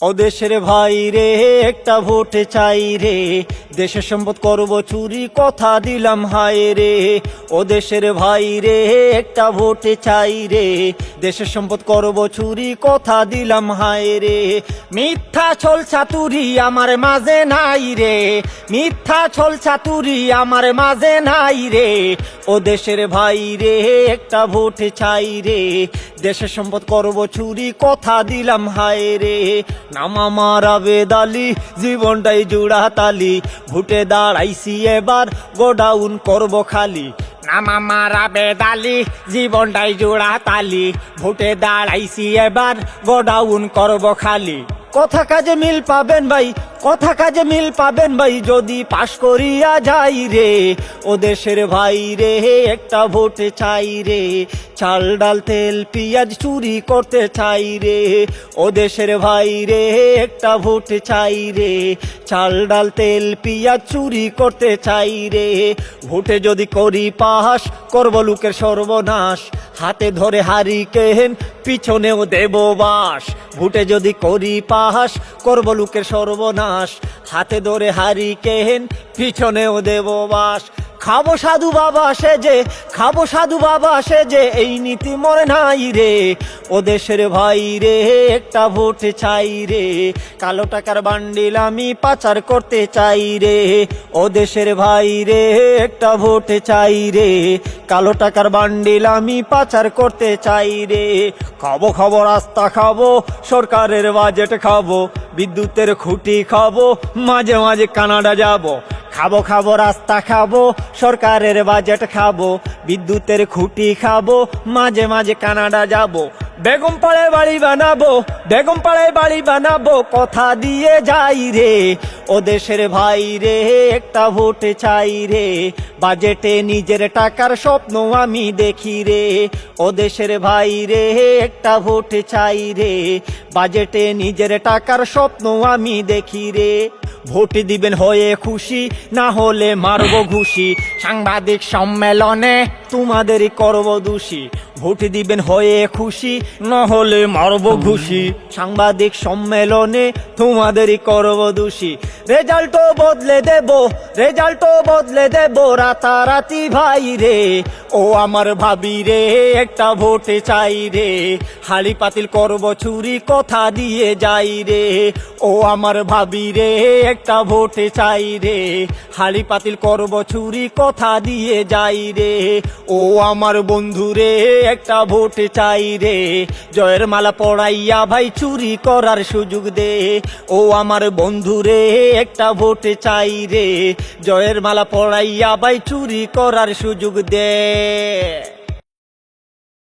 ও দেশের ভাই রে, একটা ভোট চাই রে, দেশের সম্পদ করব চুরি, কথা দিলাম হায় রে। ও দেশের ভাই রে, একটা ভোট চাই রে, দেশের সম্পদ করব চুরি, কথা দিলাম হায় রে। মিথ্যা ছল চাতুরি আমার মাঝে নাই রে, মিথ্যা ছল চাতুরি আমার মাঝে নাই রে। ও দেশের ভাই রে, একটা ভোট চাই রে, দেশের সম্পদ করব চুরি, কথা দিলাম হায় রে। নাম আমার আবেদ আলী, জীবনটাই জুড়া তালি, ভোটে দাঁড়াইছি এবার গোডাউন করব খালি। নাম আমার আবেদ আলী, জীবনটাই জুড়া তালি, ভোটে দাঁড়াইছি এবার গোডাউন করব খালি। কথা কাজে মিল পাবেন ভাই, কথা কাজে মিল পাবেন ভাই, যদি পাশ করিয়া যাই রে। ও দেশের ভাই রে, একটা ভোট চাই রে, চাল ডাল তেল পিঁয়াজ চুরি করতে চাই রে। ও দেশের ভাই রে, একটা ভোট চাই রে, চাল ডাল তেল পিঁয়াজ চুরি করতে চাই রে। ভোটে যদি করি পাস, করব লোকের সর্বনাশ, হাতে ধরে হারিকেন পিছনেও দেব বাস। ভোটে যদি করি পাস, করব লোকের সর্বনাশ, হাতে ধরে হারিকেন পিছনেও দেব বাস। খাবো সাধু বাবা সেজে, খাবো সাধু বাবা সেজে, এই নীতি মরে নাই রে। ও দেশের ভাই রে, একটা ভোট চাই রে, কালো টাকার বান্ডিল আমি পাচার করতে চাই রে। ও দেশের ভাই রে, একটা ভোট চাই রে, কালো টাকার বান্ডিল আমি পাচার করতে চাই রে। খাবো খাবো রাস্তা খাবো, সরকারের বাজেট খাবো, বিদ্যুতের খুঁটি খাবো, মাঝে মাঝে কানাডা যাবো। খাবো খাবো রাস্তা খাবো, সরকারের বাজেট খাবো, বিদ্যুতের খুঁটি খাবো, মাঝে মাঝে কানাডা যাবো। বেগম পাড়ায় বাড়ি বানাবো, বেগম পাড়ায় বাড়ি বানাবো, কথা দিয়ে যাই রে। ও দেশের ভাই রে, একটা ভোট চাই রে, বাজেটে নিজের টাকার স্বপ্ন আমি দেখি রে। ও দেশের ভাই রে, একটা ভোট চাই রে, বাজেটে নিজের টাকার স্বপ্ন আমি দেখি রে। ভোট দিবেন হয়ে খুশি, না হলে মারবো ঘুষি, সাংবাদিক সম্মেলনে তোমাদেরই করব দোষী। ভোট দিবেন হয়ে খুশি, না হলে মারবো ঘুষি, সাংবাদিক সম্মেলনে তোমাদেরই করব দোষী। রেজাল্টও বদলে দেব, রেজাল্টও বদলে দেব রাতারাতি ভাই রে। ও আমার ভাবি রে, একটা ভোট চাই রে, হাড়ি পাতিল করব চুরি, কথা দিয়ে যাই রে। ও আমার ভাবি রে, একটা ভোট চাই রে, হাড়ি পাতিল করব চুরি, কথা দিয়ে যাই রে। ও আমার বন্ধু রে, একটা ভোট চাই রে, জয়ের মালা পড়াইয়া ভাই চুরি করার সুযোগ দে। ও আমার বন্ধু রে, একটা ভোট চাই রে, জয়ের মালা পড়াইয়া ভাই চুরি করার সুযোগ দে।